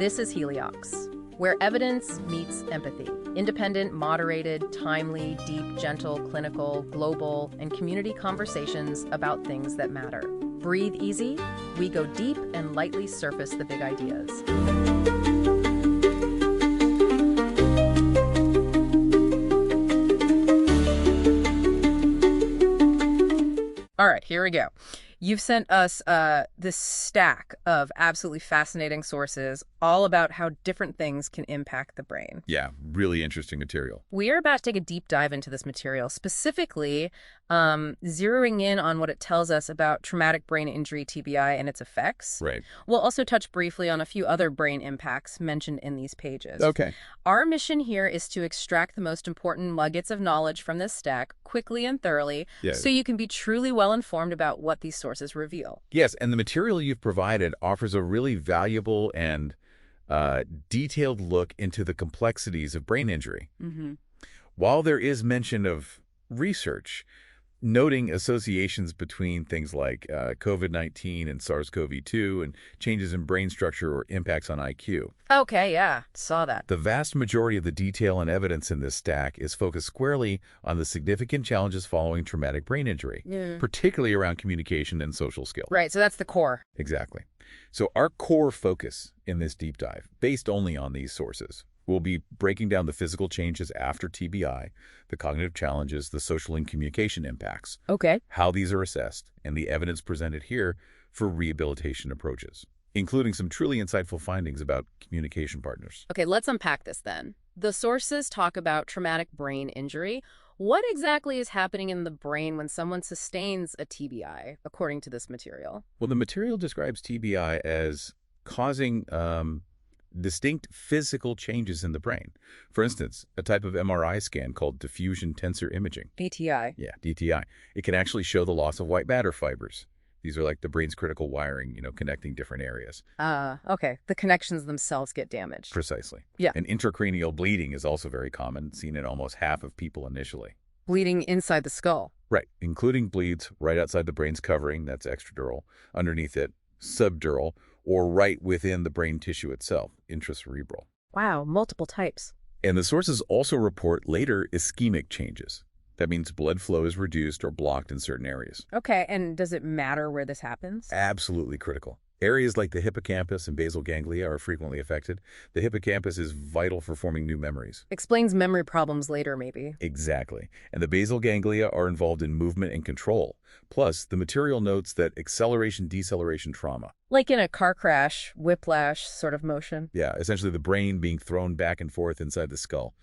This is Heliox, where evidence meets empathy. Independent, moderated, timely, deep, gentle, clinical, global, and community conversations about things that matter. Breathe easy, we go deep and lightly surface the big ideas. All right, here we go. You've sent us this stack of absolutely fascinating sources all about how different things can impact the brain. Yeah, really interesting material. We are about to take a deep dive into this material, specifically zeroing in on what it tells us about traumatic brain injury, TBI, and its effects. Right. We'll also touch briefly on a few other brain impacts mentioned in these pages. Okay. Our mission here is to extract the most important nuggets of knowledge from this stack quickly and thoroughly, so you can be truly well-informed about what these sources reveal. Yes, and the material you've provided offers a really valuable and detailed look into the complexities of brain injury. While there is mention of research, noting associations between things like COVID-19 and SARS-CoV-2 and changes in brain structure or impacts on IQ. Okay, yeah, saw that. The vast majority of the detail and evidence in this stack is focused squarely on the significant challenges following traumatic brain injury, particularly around communication and social skills. Right, so that's the core. Exactly. So our core focus in this deep dive, based only on these sources, we'll be breaking down the physical changes after TBI, the cognitive challenges, the social and communication impacts, how these are assessed, and the evidence presented here for rehabilitation approaches, including some truly insightful findings about communication partners. Okay, let's unpack this then. The sources talk about traumatic brain injury. What exactly is happening in the brain when someone sustains a TBI, according to this material? Well, the material describes TBI as causing distinct physical changes in the brain. For instance, a type of MRI scan called diffusion tensor imaging. DTI. Yeah, DTI. It can actually show the loss of white matter fibers. These are like the brain's critical wiring, connecting different areas. Okay. The connections themselves get damaged. Precisely. Yeah. And intracranial bleeding is also very common, seen in almost half of people initially. Bleeding inside the skull. Right, including bleeds right outside the brain's covering, that's extradural, underneath it, subdural, or right within the brain tissue itself, intracerebral. Wow, multiple types. And the sources also report later ischemic changes. That means blood flow is reduced or blocked in certain areas. Okay, and does it matter where this happens? Absolutely critical. Areas like the hippocampus and basal ganglia are frequently affected. The hippocampus is vital for forming new memories. Explains memory problems later, maybe. Exactly. And the basal ganglia are involved in movement and control. Plus, the material notes that acceleration-deceleration trauma. Like in a car crash, whiplash sort of motion? Yeah, essentially the brain being thrown back and forth inside the skull.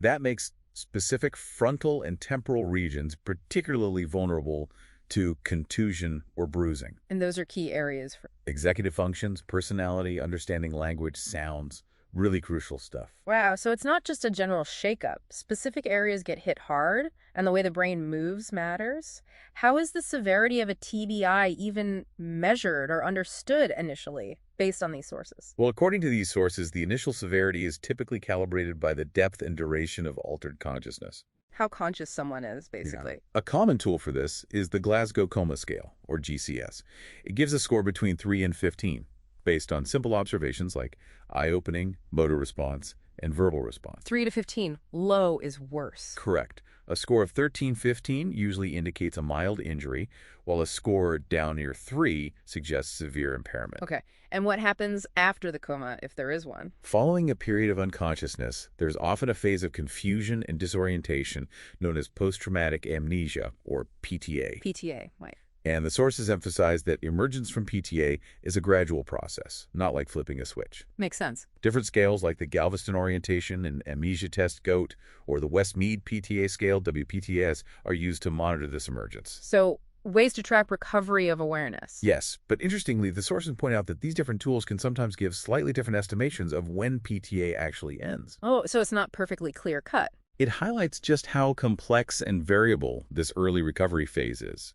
That makes specific frontal and temporal regions particularly vulnerable to contusion or bruising. And those are key areas for executive functions, personality, understanding language, sounds, really crucial stuff. Wow, so it's not just a general shakeup. Specific areas get hit hard, and the way the brain moves matters. How is the severity of a TBI even measured or understood initially, based on these sources? Well, according to these sources, the initial severity is typically calibrated by the depth and duration of altered consciousness. How conscious someone is, basically. Yeah. A common tool for this is the Glasgow Coma Scale, or GCS. It gives a score between 3 and 15, based on simple observations like eye-opening, motor response, and verbal response. 3 to 15. Low is worse. Correct. A score of 13-15 usually indicates a mild injury, while a score down near 3 suggests severe impairment. Okay. And what happens after the coma, if there is one? Following a period of unconsciousness, there's often a phase of confusion and disorientation known as post-traumatic amnesia, or PTA. PTA, right. And the sources emphasize that emergence from PTA is a gradual process, not like flipping a switch. Makes sense. Different scales like the Galveston Orientation and Amnesia Test GOAT or the Westmead PTA scale, WPTS, are used to monitor this emergence. So, ways to track recovery of awareness. Yes, but interestingly, the sources point out that these different tools can sometimes give slightly different estimations of when PTA actually ends. Oh, so it's not perfectly clear-cut. It highlights just how complex and variable this early recovery phase is.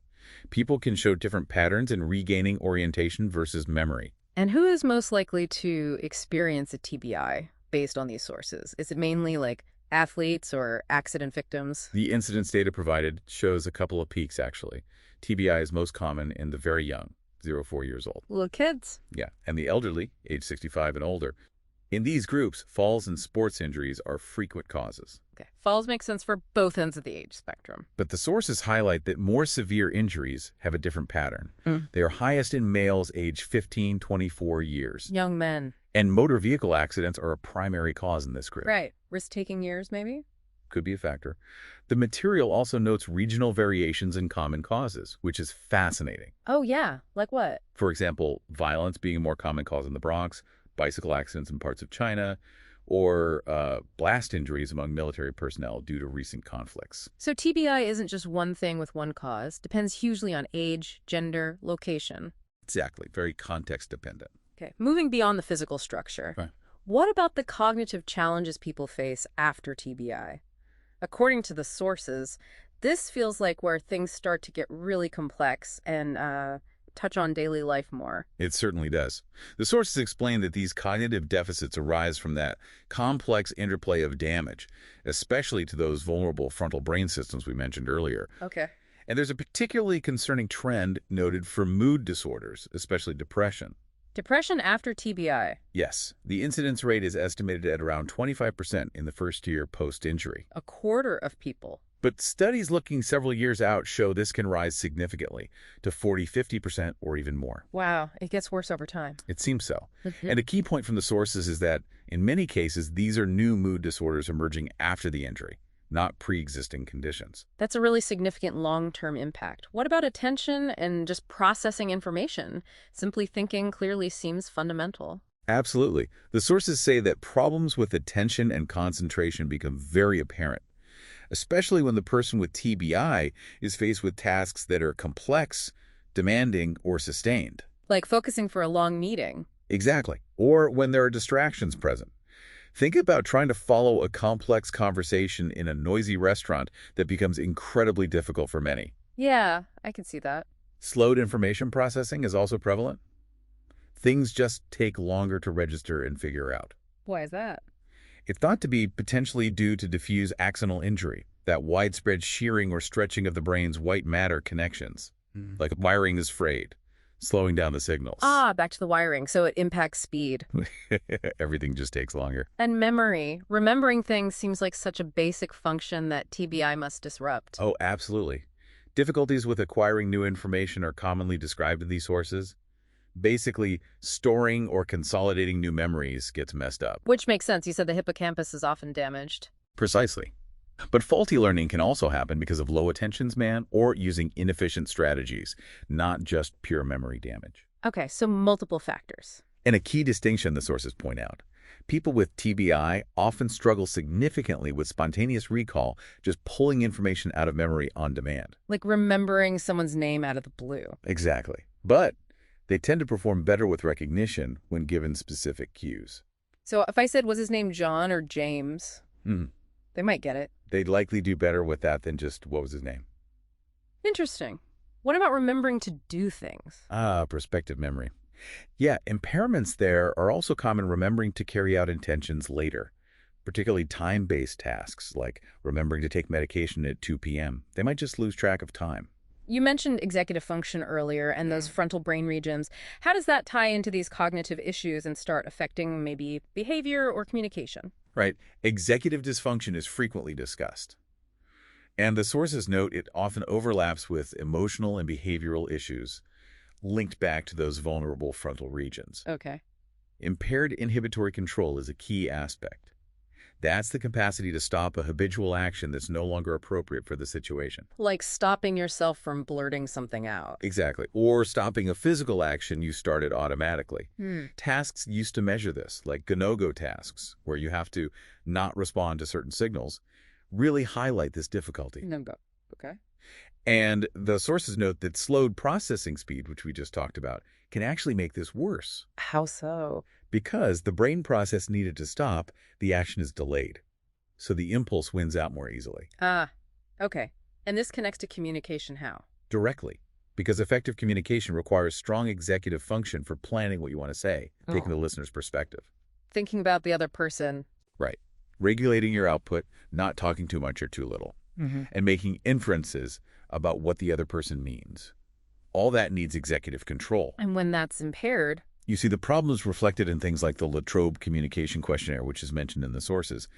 People can show different patterns in regaining orientation versus memory. And who is most likely to experience a TBI based on these sources? Is it mainly like athletes or accident victims? The incidence data provided shows a couple of peaks, actually. TBI is most common in the very young, 0 to 4 years old. Little kids. Yeah, and the elderly, age 65 and older, In these groups, falls and sports injuries are frequent causes. Okay. Falls make sense for both ends of the age spectrum. But the sources highlight that more severe injuries have a different pattern. Mm. They are highest in males aged 15-24 years. Young men. And motor vehicle accidents are a primary cause in this group. Right. Risk-taking years, maybe? Could be a factor. The material also notes regional variations in common causes, which is fascinating. Oh, yeah. Like what? For example, violence being a more common cause in the Bronx, bicycle accidents in parts of China, or blast injuries among military personnel due to recent conflicts. So TBI isn't just one thing with one cause. Depends hugely on age, gender, location. Exactly. Very context dependent. Okay. Moving beyond the physical structure. Right. What about the cognitive challenges people face after TBI? According to the sources, this feels like where things start to get really complex and touch on daily life more. It certainly does. The sources explain that these cognitive deficits arise from that complex interplay of damage, especially to those vulnerable frontal brain systems we mentioned earlier. Okay. And there's a particularly concerning trend noted for mood disorders, especially depression. Depression after TBI. Yes, the incidence rate is estimated at around 25% in the first year post-injury. A quarter of people. But studies looking several years out show this can rise significantly to 40-50% or even more. Wow, it gets worse over time. It seems so. And a key point from the sources is that, in many cases, these are new mood disorders emerging after the injury, not pre-existing conditions. That's a really significant long-term impact. What about attention and just processing information? Simply thinking clearly seems fundamental. Absolutely. The sources say that problems with attention and concentration become very apparent, especially when the person with TBI is faced with tasks that are complex, demanding, or sustained. Like focusing for a long meeting. Exactly. Or when there are distractions present. Think about trying to follow a complex conversation in a noisy restaurant that becomes incredibly difficult for many. Yeah, I can see that. Slowed information processing is also prevalent. Things just take longer to register and figure out. Why is that? It's thought to be potentially due to diffuse axonal injury, that widespread shearing or stretching of the brain's white matter connections, like wiring is frayed, slowing down the signals. Ah, back to the wiring, so it impacts speed. Everything just takes longer. And memory. Remembering things seems like such a basic function that TBI must disrupt. Oh, absolutely. Difficulties with acquiring new information are commonly described in these sources. Basically, storing or consolidating new memories gets messed up. Which makes sense. You said the hippocampus is often damaged. Precisely. But faulty learning can also happen because of low attention span or using inefficient strategies, not just pure memory damage. Okay, so multiple factors. And a key distinction the sources point out. People with TBI often struggle significantly with spontaneous recall, just pulling information out of memory on demand. Like remembering someone's name out of the blue. Exactly. But they tend to perform better with recognition when given specific cues. So if I said, was his name John or James, they might get it. They'd likely do better with that than just, what was his name? Interesting. What about remembering to do things? Ah, prospective memory. Yeah, impairments there are also common remembering to carry out intentions later, particularly time-based tasks like remembering to take medication at 2 p.m. They might just lose track of time. You mentioned executive function earlier and those frontal brain regions. How does that tie into these cognitive issues and start affecting maybe behavior or communication? Right. Executive dysfunction is frequently discussed. And the sources note it often overlaps with emotional and behavioral issues linked back to those vulnerable frontal regions. Okay. Impaired inhibitory control is a key aspect. That's the capacity to stop a habitual action that's no longer appropriate for the situation. Like stopping yourself from blurting something out. Exactly. Or stopping a physical action you started automatically. Tasks used to measure this, like go-no-go tasks, where you have to not respond to certain signals, really highlight this difficulty. No-go. Okay. And the sources note that slowed processing speed, which we just talked about, can actually make this worse. How so? Because the brain process needed to stop, the action is delayed. So the impulse wins out more easily. Ah, okay. And this connects to communication how? Directly. Because effective communication requires strong executive function for planning what you want to say, taking the listener's perspective. Thinking about the other person. Right. Regulating your output, not talking too much or too little. And making inferences about what the other person means. All that needs executive control. And when that's impaired? You see, the problem is reflected in things like the Latrobe Communication Questionnaire, which is mentioned in the sources.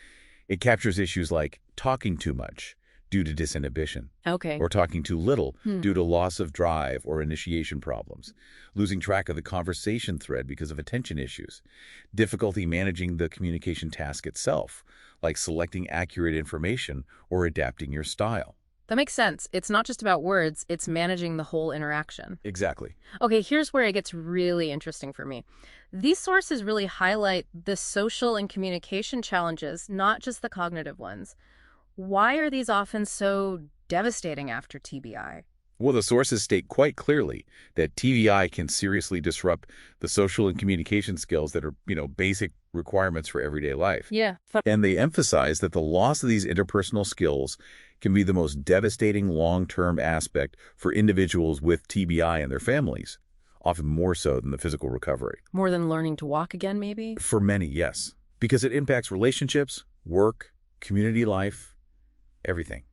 It captures issues like talking too much due to disinhibition, Okay. or talking too little due to loss of drive or initiation problems, losing track of the conversation thread because of attention issues, difficulty managing the communication task itself, like selecting accurate information or adapting your style. That makes sense. It's not just about words, it's managing the whole interaction. Exactly. Okay, here's where it gets really interesting for me. These sources really highlight the social and communication challenges, not just the cognitive ones. Why are these often so devastating after TBI? Well, the sources state quite clearly that TBI can seriously disrupt the social and communication skills that are, basic requirements for everyday life. Yeah. And they emphasize that the loss of these interpersonal skills can be the most devastating long-term aspect for individuals with TBI and their families, often more so than the physical recovery. More than learning to walk again, maybe? For many, yes, because it impacts relationships, work, community life, everything.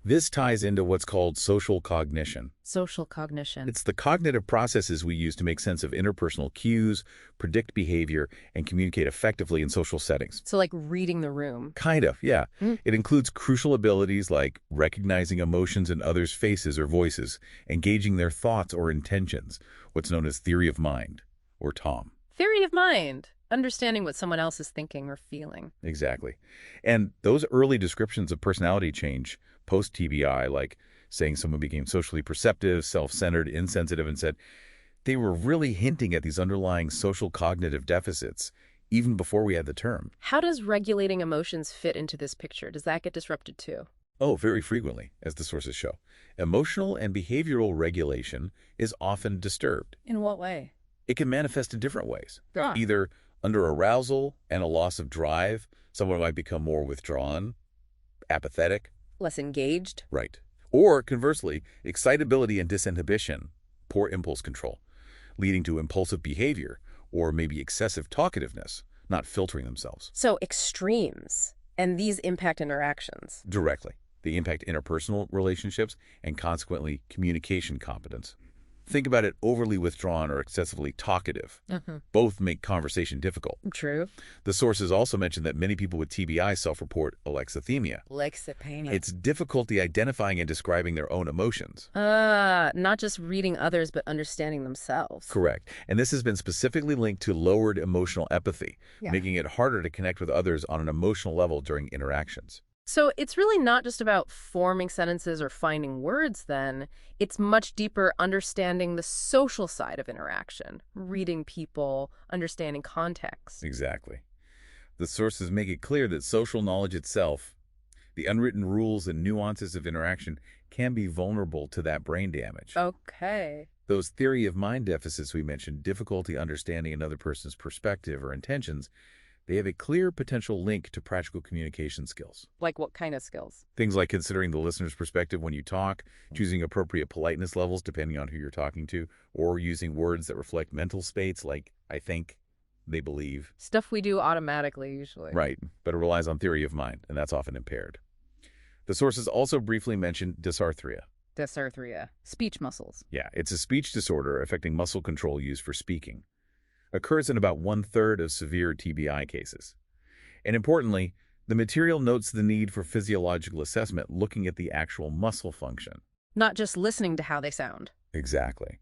This ties into what's called social cognition. Social cognition. It's the cognitive processes we use to make sense of interpersonal cues, predict behavior, and communicate effectively in social settings. So like reading the room. Kind of, yeah. It includes crucial abilities like recognizing emotions in others' faces or voices, engaging their thoughts or intentions, what's known as theory of mind, or TOM. Theory of mind. Understanding what someone else is thinking or feeling. Exactly. And those early descriptions of personality change post-TBI, like saying someone became socially perceptive, self-centered, insensitive, and said they were really hinting at these underlying social cognitive deficits even before we had the term. How does regulating emotions fit into this picture? Does that get disrupted too? Oh, very frequently, as the sources show. Emotional and behavioral regulation is often disturbed. In what way? It can manifest in different ways. Ah. Either under arousal and a loss of drive, someone might become more withdrawn, apathetic. Less engaged? Right. Or conversely, excitability and disinhibition, poor impulse control, leading to impulsive behavior or maybe excessive talkativeness, not filtering themselves. So extremes. And these impact interactions. Directly. They impact interpersonal relationships and consequently communication competence. Think about it overly withdrawn or excessively talkative. Both make conversation difficult. True. The sources also mention that many people with TBI self-report alexithymia. Alexithymia. It's difficulty identifying and describing their own emotions. Not just reading others, but understanding themselves. Correct. And this has been specifically linked to lowered emotional empathy, making it harder to connect with others on an emotional level during interactions. So it's really not just about forming sentences or finding words then. It's much deeper understanding the social side of interaction, reading people, understanding context. Exactly. The sources make it clear that social knowledge itself, the unwritten rules and nuances of interaction, can be vulnerable to that brain damage. Okay. Those theory of mind deficits we mentioned, difficulty understanding another person's perspective or intentions, they have a clear potential link to practical communication skills. Like what kind of skills? Things like considering the listener's perspective when you talk, choosing appropriate politeness levels depending on who you're talking to, or using words that reflect mental states like I think, they believe. Stuff we do automatically, usually. Right, but it relies on theory of mind, and that's often impaired. The sources also briefly mention dysarthria. Dysarthria. Speech muscles. Yeah, it's a speech disorder affecting muscle control used for speaking. Occurs in about 1/3 of severe TBI cases. And importantly, the material notes the need for physiological assessment looking at the actual muscle function. Not just listening to how they sound. Exactly.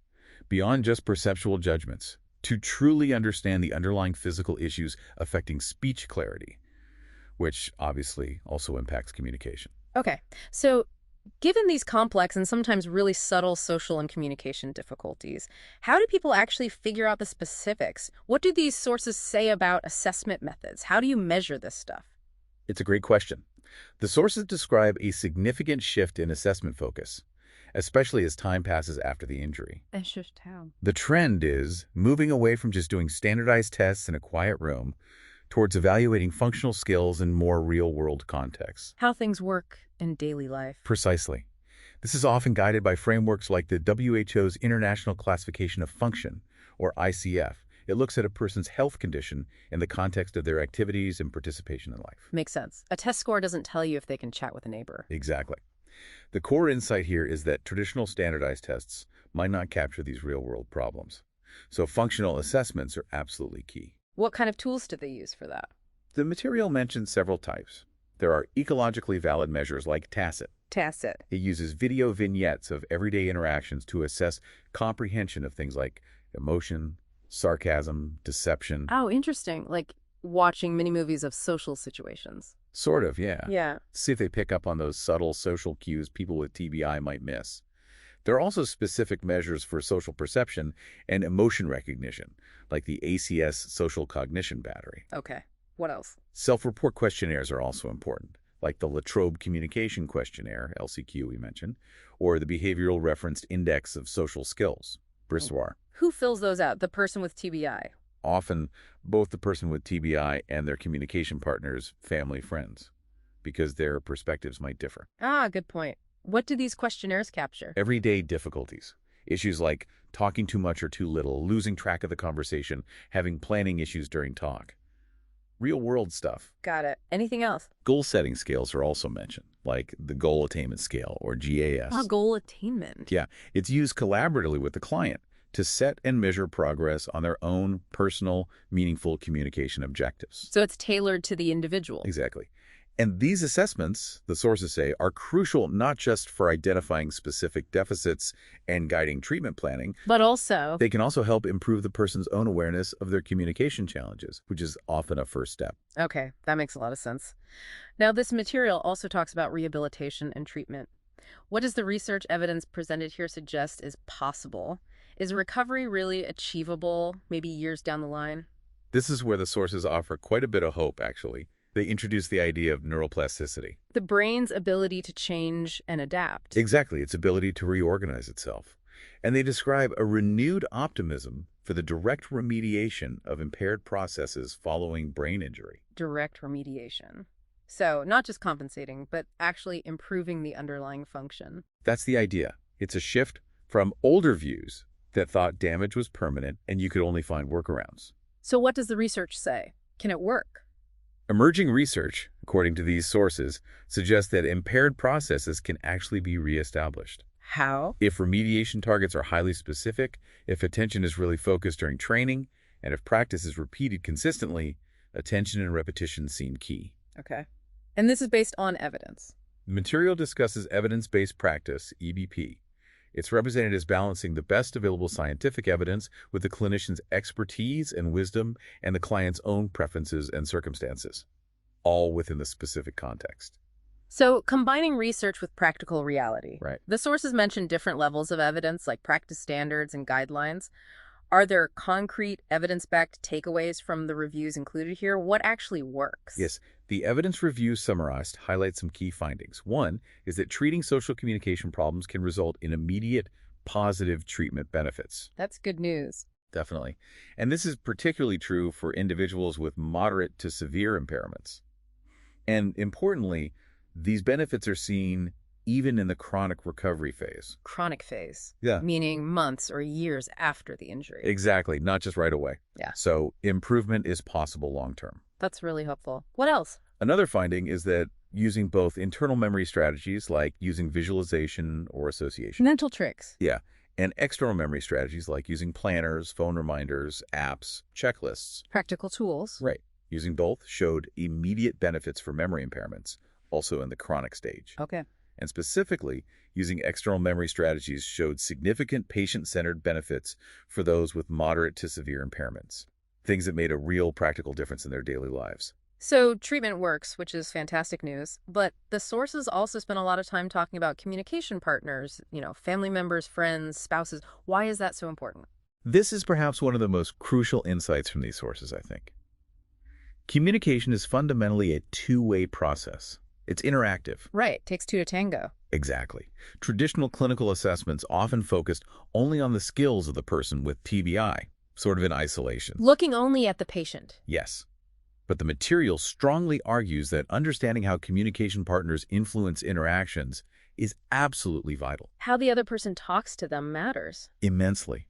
Beyond just perceptual judgments, to truly understand the underlying physical issues affecting speech clarity, which obviously also impacts communication. Okay, so given these complex and sometimes really subtle social and communication difficulties, how do people actually figure out the specifics? What do these sources say about assessment methods? How do you measure this stuff? It's a great question. The sources describe a significant shift in assessment focus, especially as time passes after the injury. A shift how? The trend is moving away from just doing standardized tests in a quiet room towards evaluating functional skills in more real-world contexts. How things work in daily life. Precisely. This is often guided by frameworks like the WHO's International Classification of Function, or ICF. It looks at a person's health condition in the context of their activities and participation in life. Makes sense. A test score doesn't tell you if they can chat with a neighbor. Exactly. The core insight here is that traditional standardized tests might not capture these real-world problems. So functional assessments are absolutely key. What kind of tools do they use for that? The material mentions several types. There are ecologically valid measures like TACIT. Tacit. It uses video vignettes of everyday interactions to assess comprehension of things like emotion, sarcasm, deception. Oh, interesting. Like watching mini movies of social situations. Sort of, yeah. Yeah. See if they pick up on those subtle social cues people with TBI might miss. There are also specific measures for social perception and emotion recognition, like the ACS Social Cognition Battery. Okay. What else? Self-report questionnaires are also important, like the Latrobe Communication Questionnaire, LCQ we mentioned, or the Behavioral Referenced Index of Social Skills, Brissoir. Who fills those out? The person with TBI? Often, both the person with TBI and their communication partners, family, friends, because their perspectives might differ. Ah, good point. What do these questionnaires capture? Everyday difficulties. Issues like talking too much or too little, losing track of the conversation, having planning issues during talk. Real-world stuff. Got it. Anything else? Goal-setting scales are also mentioned, like the Goal Attainment Scale, or GAS. Ah, goal attainment. Yeah, it's used collaboratively with the client to set and measure progress on their own personal, meaningful communication objectives. So it's tailored to the individual. Exactly. And these assessments, the sources say, are crucial not just for identifying specific deficits and guiding treatment planning, But also, they can also help improve the person's own awareness of their communication challenges, which is often a first step. okay, that makes a lot of sense. Now, this material also talks about rehabilitation and treatment. What does the research evidence presented here suggest is possible? Is recovery really achievable, maybe years down the line? This is where the sources offer quite a bit of hope, actually. They introduce the idea of neuroplasticity. The brain's ability to change and adapt. Exactly, its ability to reorganize itself. And they describe a renewed optimism for the direct remediation of impaired processes following brain injury. Direct remediation. So not just compensating, but actually improving the underlying function. That's the idea. It's a shift from older views that thought damage was permanent and you could only find workarounds. So what does the research say? Can it work? Emerging research, according to these sources, suggests that impaired processes can actually be reestablished. How? If remediation targets are highly specific, if attention is really focused during training, and if practice is repeated consistently, attention and repetition seem key. Okay. And this is based on evidence. The material discusses evidence-based practice, EBP. It's represented as balancing the best available scientific evidence with the clinician's expertise and wisdom and the client's own preferences and circumstances, all within the specific context. So combining research with practical reality. Right. The sources mention different levels of evidence like practice standards and guidelines. Are there concrete evidence-backed takeaways from the reviews included here? What actually works? Yes, the evidence review summarized highlights some key findings. One is that treating social communication problems can result in immediate positive treatment benefits. That's good news. Definitely. And this is particularly true for individuals with moderate to severe impairments. And importantly, these benefits are seen even in the chronic recovery phase. Chronic phase. Yeah. Meaning months or years after the injury. Exactly, not just right away. Yeah. So improvement is possible long-term. That's really helpful. What else? Another finding is that using both internal memory strategies like using visualization or association. Mental tricks. Yeah. And external memory strategies like using planners, phone reminders, apps, checklists. Practical tools. Right. Using both showed immediate benefits for memory impairments, also in the chronic stage. Okay. And specifically, using external memory strategies showed significant patient-centered benefits for those with moderate to severe impairments, things that made a real practical difference in their daily lives. So treatment works, which is fantastic news, but the sources also spend a lot of time talking about communication partners, family members, friends, spouses. Why is that so important? This is perhaps one of the most crucial insights from these sources, I think. Communication is fundamentally a two-way process. It's interactive. Right. Takes two to tango. Exactly. Traditional clinical assessments often focused only on the skills of the person with TBI, sort of in isolation. Looking only at the patient. Yes. But the material strongly argues that understanding how communication partners influence interactions is absolutely vital. How the other person talks to them matters. Immensely.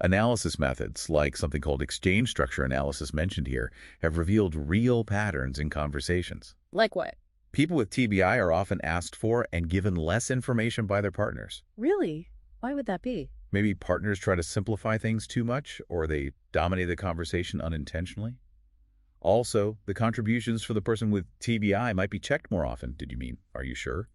Analysis methods, like something called exchange structure analysis mentioned here, have revealed real patterns in conversations. Like what? People with TBI are often asked for and given less information by their partners. Really? Why would that be? Maybe partners try to simplify things too much, or they dominate the conversation unintentionally. Also, the contributions for the person with TBI might be checked more often. Did you mean, are you sure?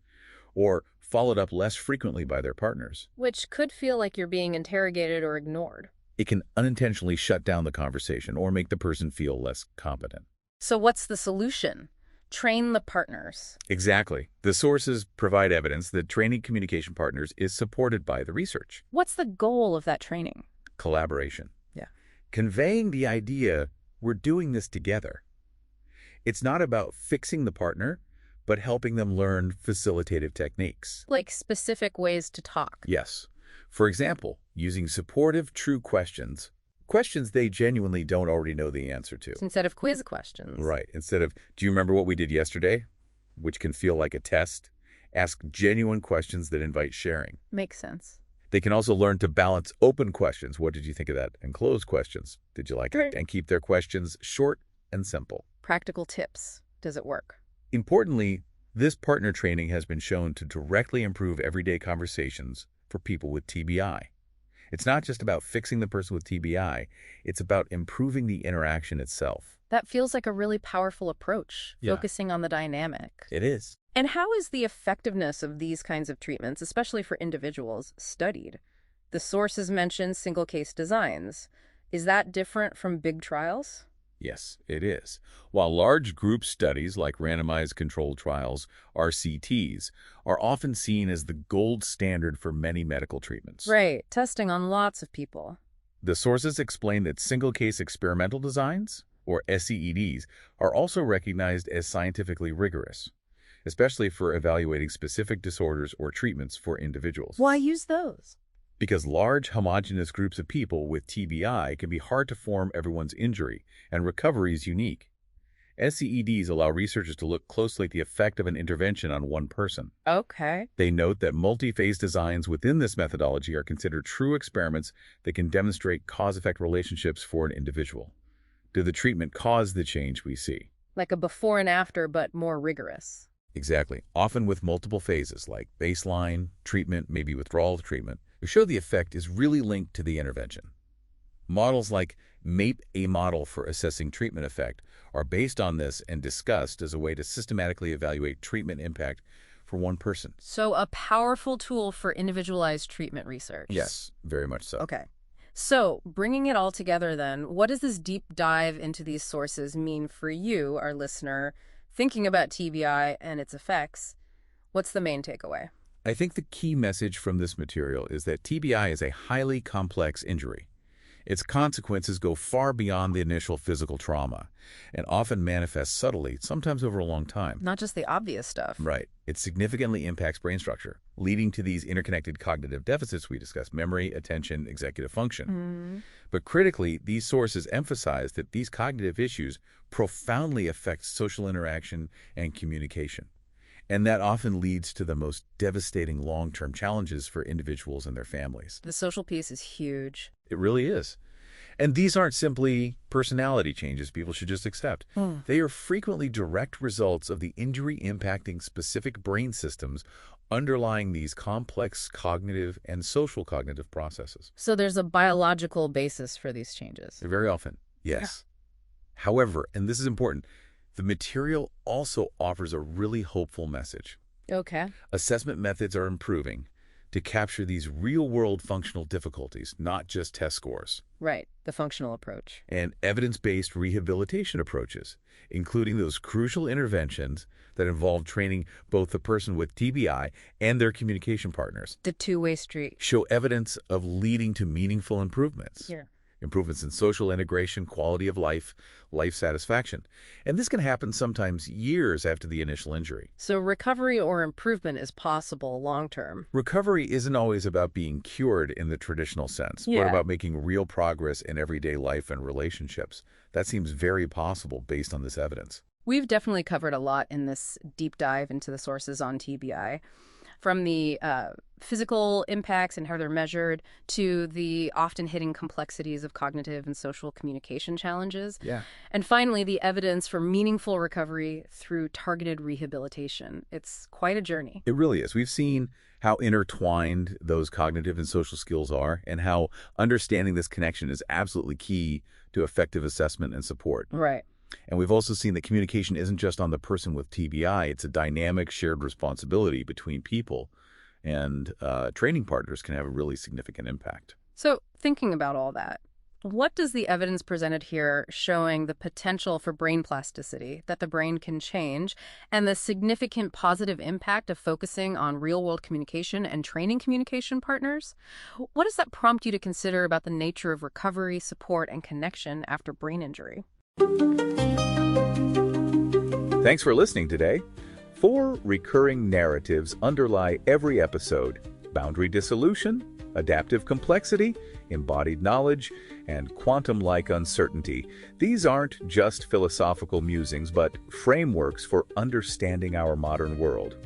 Or followed up less frequently by their partners. Which could feel like you're being interrogated or ignored. It can unintentionally shut down the conversation or make the person feel less competent. So what's the solution? Train the partners. Exactly. The sources provide evidence that training communication partners is supported by the research. What's the goal of that training? Collaboration. Yeah. Conveying the idea we're doing this together. It's not about fixing the partner, but helping them learn facilitative techniques. Like specific ways to talk. Yes. For example, using supportive, true questions they genuinely don't already know the answer to. Instead of quiz questions. Right. Instead of, do you remember what we did yesterday? Which can feel like a test. Ask genuine questions that invite sharing. Makes sense. They can also learn to balance open questions. What did you think of that? And closed questions. Did you like it? And keep their questions short and simple. Practical tips. Does it work? Importantly, this partner training has been shown to directly improve everyday conversations for people with TBI. It's not just about fixing the person with TBI, it's about improving the interaction itself. That feels like a really powerful approach, focusing on the dynamic. It is. And how is the effectiveness of these kinds of treatments, especially for individuals, studied? The sources mention single-case designs. Is that different from big trials? Yes, it is. While large group studies like randomized controlled trials, RCTs, are often seen as the gold standard for many medical treatments. Right, testing on lots of people. The sources explain that single-case experimental designs, or SCEDs, are also recognized as scientifically rigorous, especially for evaluating specific disorders or treatments for individuals. Why use those? Because large, homogeneous groups of people with TBI can be hard to form everyone's injury, and recovery is unique. SCEDs allow researchers to look closely at the effect of an intervention on one person. Okay. They note that multi-phase designs within this methodology are considered true experiments that can demonstrate cause-effect relationships for an individual. Did the treatment cause the change we see? Like a before and after, but more rigorous. Exactly. Often with multiple phases, like baseline, treatment, maybe withdrawal treatment, to show the effect is really linked to the intervention. Models like MAPE, a model for assessing treatment effect, are based on this and discussed as a way to systematically evaluate treatment impact for one person. So a powerful tool for individualized treatment research. Yes, very much so. Okay. So bringing it all together then, what does this deep dive into these sources mean for you, our listener, thinking about TBI and its effects? What's the main takeaway? I think the key message from this material is that TBI is a highly complex injury. Its consequences go far beyond the initial physical trauma and often manifest subtly, sometimes over a long time. Not just the obvious stuff. Right. It significantly impacts brain structure, leading to these interconnected cognitive deficits we discussed: memory, attention, executive function. But critically, these sources emphasize that these cognitive issues profoundly affect social interaction and communication. And that often leads to the most devastating long-term challenges for individuals and their families. The social piece is huge. It really is. And these aren't simply personality changes people should just accept. They are frequently direct results of the injury impacting specific brain systems underlying these complex cognitive and social cognitive processes. So there's a biological basis for these changes. Very often, yes. However, and this is important, the material also offers a really hopeful message. Okay. Assessment methods are improving to capture these real-world functional difficulties, not just test scores. Right, the functional approach. And evidence-based rehabilitation approaches, including those crucial interventions that involve training both the person with TBI and their communication partners. The two-way street. Show evidence of leading to meaningful improvements. Yeah. Improvements in social integration, quality of life, life satisfaction. And this can happen sometimes years after the initial injury. So recovery or improvement is possible long-term. Recovery isn't always about being cured in the traditional sense, but about making real progress in everyday life and relationships. That seems very possible based on this evidence. We've definitely covered a lot in this deep dive into the sources on TBI. from the physical impacts and how they're measured to the often hidden complexities of cognitive and social communication challenges. Yeah. And finally, the evidence for meaningful recovery through targeted rehabilitation. It's quite a journey. It really is. We've seen how intertwined those cognitive and social skills are and how understanding this connection is absolutely key to effective assessment and support. Right. And we've also seen that communication isn't just on the person with TBI. It's a dynamic shared responsibility between people, and training partners can have a really significant impact. So thinking about all that, what does the evidence presented here showing the potential for brain plasticity, that the brain can change, and the significant positive impact of focusing on real-world communication and training communication partners? What does that prompt you to consider about the nature of recovery, support, and connection after brain injury? Thanks for listening today. 4 recurring narratives underlie every episode: boundary dissolution, adaptive complexity, embodied knowledge, and quantum-like uncertainty. These aren't just philosophical musings, but frameworks for understanding our modern world.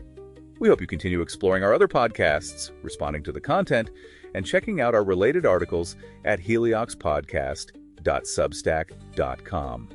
We hope you continue exploring our other podcasts, responding to the content, and checking out our related articles at helioxpodcast.substack.com.